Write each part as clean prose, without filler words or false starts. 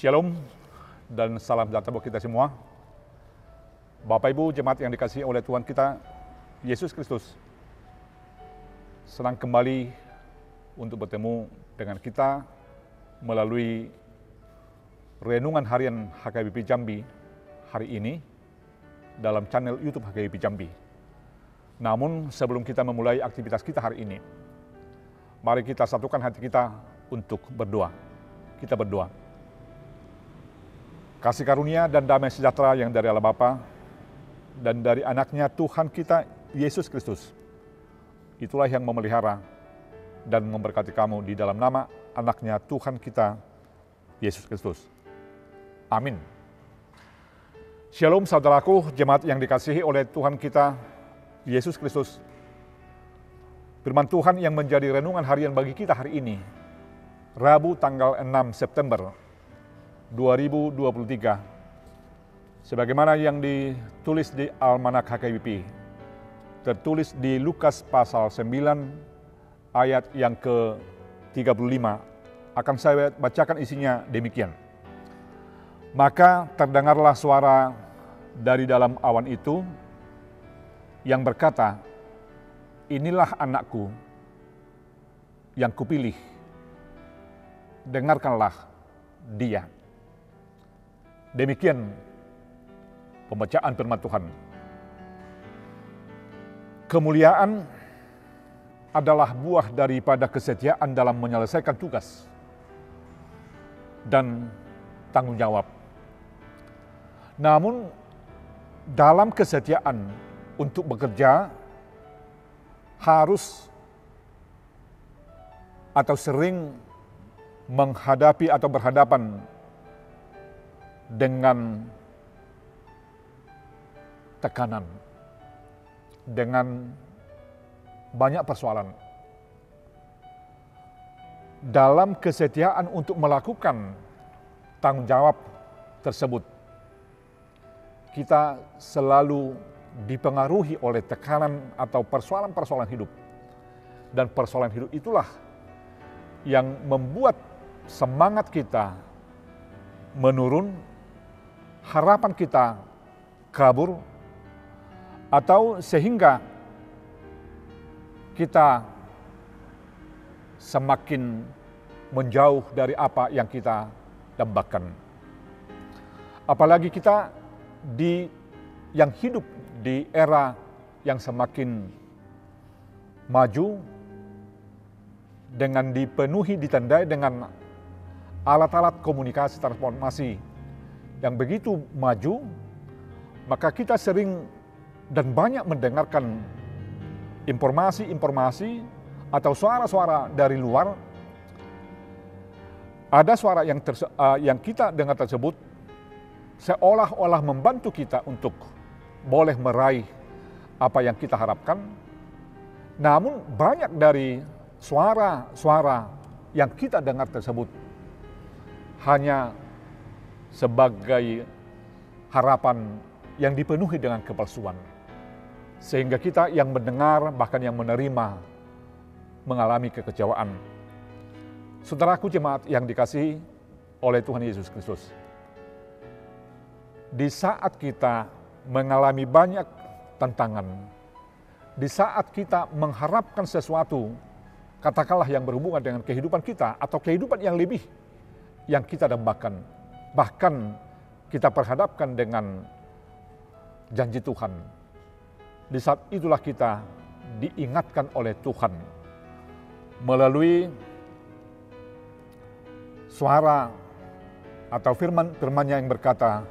Shalom dan salam sejahtera buat kita semua. Bapak Ibu jemaat yang dikasihi oleh Tuhan kita, Yesus Kristus, senang kembali untuk bertemu dengan kita melalui renungan harian HKBP Jambi hari ini dalam channel YouTube HKBP Jambi. Namun sebelum kita memulai aktivitas kita hari ini, mari kita satukan hati kita untuk berdoa. Kita berdoa. Kasih karunia dan damai sejahtera yang dari Allah Bapa dan dari anaknya Tuhan kita Yesus Kristus, itulah yang memelihara dan memberkati kamu di dalam nama anaknya Tuhan kita Yesus Kristus. Amin. Shalom saudaraku, jemaat yang dikasihi oleh Tuhan kita Yesus Kristus. Firman Tuhan yang menjadi renungan harian bagi kita hari ini, Rabu tanggal 6 September 2023, sebagaimana yang ditulis di Almanak HKBP, tertulis di Lukas pasal 9 ayat yang ke-35, akan saya bacakan isinya demikian. Maka terdengarlah suara dari dalam awan itu yang berkata, "Inilah anakku yang kupilih, dengarkanlah dia." Demikian pembacaan firman Tuhan. Kemuliaan adalah buah daripada kesetiaan dalam menyelesaikan tugas dan tanggung jawab. Namun dalam kesetiaan untuk bekerja harus atau sering menghadapi atau berhadapan dengan tekanan, dengan banyak persoalan. Dalam kesetiaan untuk melakukan tanggung jawab tersebut, kita selalu dipengaruhi oleh tekanan atau persoalan-persoalan hidup. Dan persoalan hidup itulah yang membuat semangat kita menurun, harapan kita kabur, atau sehingga kita semakin menjauh dari apa yang kita dambakan. Apalagi kita yang hidup di era yang semakin maju, dengan dipenuhi, ditandai dengan alat-alat komunikasi transformasi yang begitu maju, maka kita sering dan banyak mendengarkan informasi-informasi atau suara-suara dari luar. Ada suara yang kita dengar tersebut seolah-olah membantu kita untuk boleh meraih apa yang kita harapkan. Namun banyak dari suara-suara yang kita dengar tersebut hanya sebagai harapan yang dipenuhi dengan kepalsuan. Sehingga kita yang mendengar, bahkan yang menerima, mengalami kekecewaan. Saudaraku jemaat yang dikasihi oleh Tuhan Yesus Kristus, di saat kita mengalami banyak tantangan, di saat kita mengharapkan sesuatu, katakanlah yang berhubungan dengan kehidupan kita atau kehidupan yang lebih yang kita dambakan, bahkan kita perhadapkan dengan janji Tuhan. Di saat itulah kita diingatkan oleh Tuhan melalui suara atau firman-Nya yang berkata,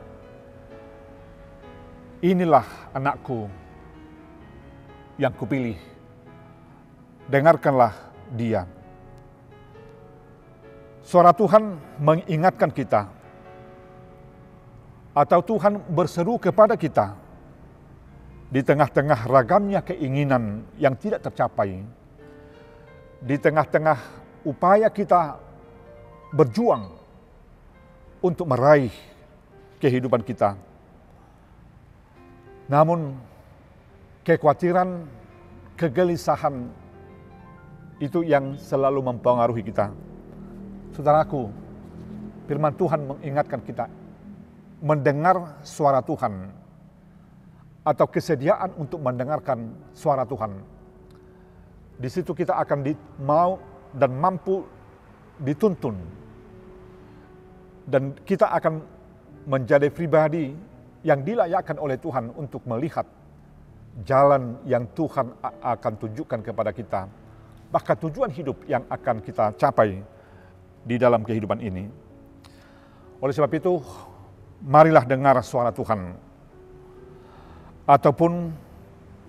"Inilah anakku yang kupilih, dengarkanlah dia." Suara Tuhan mengingatkan kita, atau Tuhan berseru kepada kita di tengah-tengah ragamnya keinginan yang tidak tercapai, di tengah-tengah upaya kita berjuang untuk meraih kehidupan kita. Namun kekhawatiran, kegelisahan itu yang selalu mempengaruhi kita. Saudaraku, firman Tuhan mengingatkan kita mendengar suara Tuhan atau kesediaan untuk mendengarkan suara Tuhan. Di situ kita akan mau dan mampu dituntun. Dan kita akan menjadi pribadi yang dilayakkan oleh Tuhan untuk melihat jalan yang Tuhan akan tunjukkan kepada kita. Bahkan tujuan hidup yang akan kita capai di dalam kehidupan ini. Oleh sebab itu, marilah dengar suara Tuhan. Ataupun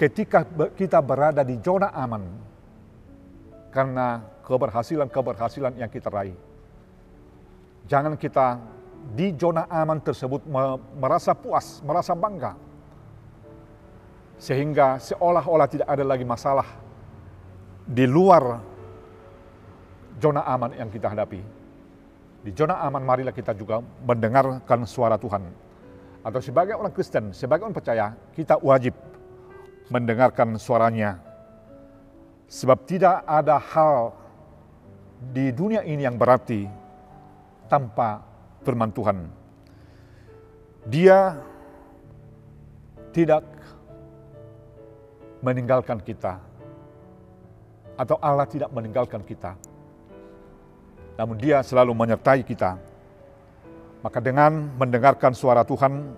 ketika kita berada di zona aman, karena keberhasilan-keberhasilan yang kita raih. Jangan kita di zona aman tersebut merasa puas, merasa bangga. Sehingga seolah-olah tidak ada lagi masalah di luar zona aman yang kita hadapi. Di zona aman marilah kita juga mendengarkan suara Tuhan. Atau sebagai orang Kristen, sebagai orang percaya, kita wajib mendengarkan suaranya. Sebab tidak ada hal di dunia ini yang berarti tanpa firman Tuhan. Dia tidak meninggalkan kita. Atau Allah tidak meninggalkan kita. Namun Dia selalu menyertai kita. Maka dengan mendengarkan suara Tuhan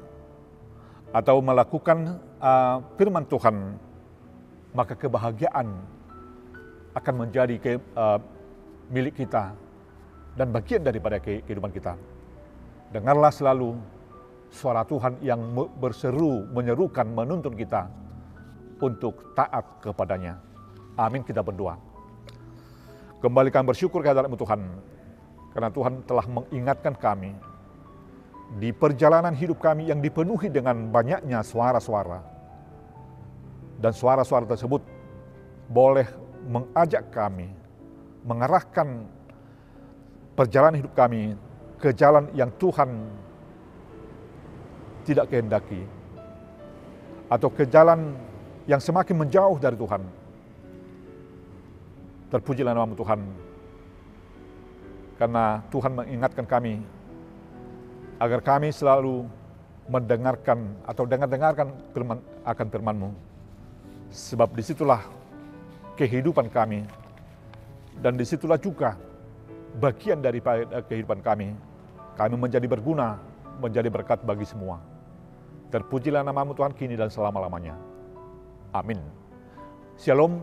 atau melakukan firman Tuhan, maka kebahagiaan akan menjadi milik kita dan bagian daripada kehidupan kita. Dengarlah selalu suara Tuhan yang berseru, menyerukan, menuntun kita untuk taat kepadanya. Amin, kita berdoa. Kembalikan bersyukur kehadirat-Mu Tuhan, karena Tuhan telah mengingatkan kami di perjalanan hidup kami yang dipenuhi dengan banyaknya suara-suara. Dan suara-suara tersebut boleh mengajak kami, mengarahkan perjalanan hidup kami ke jalan yang Tuhan tidak kehendaki, atau ke jalan yang semakin menjauh dari Tuhan. Terpujilah nama Tuhan, karena Tuhan mengingatkan kami agar kami selalu mendengarkan atau dengarkan akan firman-Mu. Sebab disitulah kehidupan kami, dan disitulah juga bagian dari kehidupan kami. Kami menjadi berguna, menjadi berkat bagi semua. Terpujilah nama-Mu Tuhan kini dan selama-lamanya. Amin. Shalom.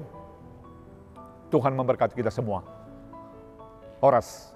Tuhan memberkati kita semua. Oras.